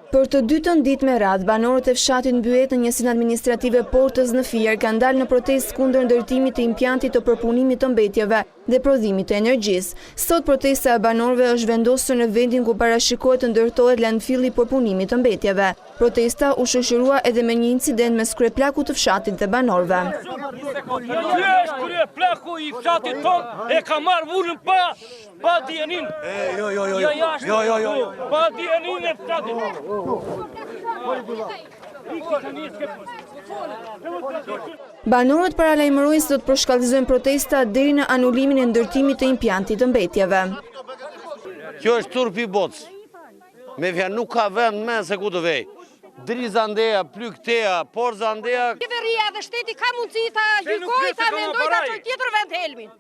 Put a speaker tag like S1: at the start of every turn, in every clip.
S1: Për të dytën ditë me radhë, banorët e fshatit Mbyet në njësinë administrative Portës në Fier kanë dalë në protestë kundër ndërtimit të impjantit të përpunimit të mbetjeve dhe prodhimit të energjisë. Sot protesta e banorëve është vendosur në vendin ku parashikohet të ndërtohet landfilli i përpunimit të mbetjeve. Protesta u shoqërua edhe me një incident mes kryeplakut të fshatit dhe banorëve.
S2: Kryeplaku i fshatit ton e ka marrë vullën pa dijenin. Pa dijenin e fshatit.
S1: Banorët paralajmërojnë se do të përshkallëzojnë protesta deri në anulimin e ndërtimit të impjantit të mbetjeve.
S3: Kjo është turpi bocë. Me vjen nuk ka vend me se ku të vej. Driza ndeja, plykteja, porza ndeja.
S4: Qeveria dhe shteti ka mundësi ta gjykojë, ta mendojë ta çojë tjetër vend helmin.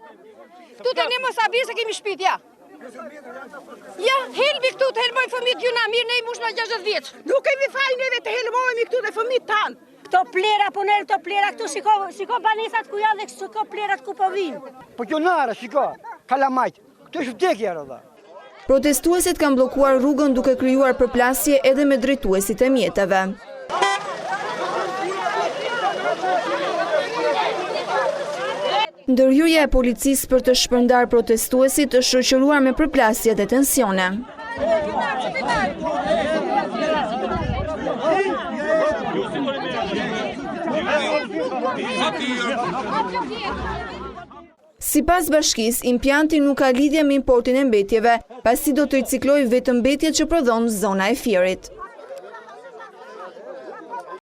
S4: Këtu te ne mos abi se kemi shtëpi, ja. Ja, helmi këtu të helmojnë fëmijët juna, mirë ne i mushna 60 vjeç. Nuk kemi faj neve të helmojmë këtu dhe fëmijët tanë.
S5: Këto plera, po nërë këto plera këtu, shiko banesat ku janë dhe shiko plerat ku po vinë.
S6: Po kjo nara, shiko, kalamajt, këtu është vdekja rëdha.
S1: Protestuesit kanë blokuar rrugën duke krijuar përplasje edhe me drejtuesit e mjeteve. Ndërhyrja e policisë për të shpërndar protestuesit është shoqëruar me përplasje dhe tensione. Sipas bashkisë, impjanti nuk ka lidhje me importin e mbetjeve, pasi do të riciklojë vetëm mbetjet që prodhon zona e Fierit.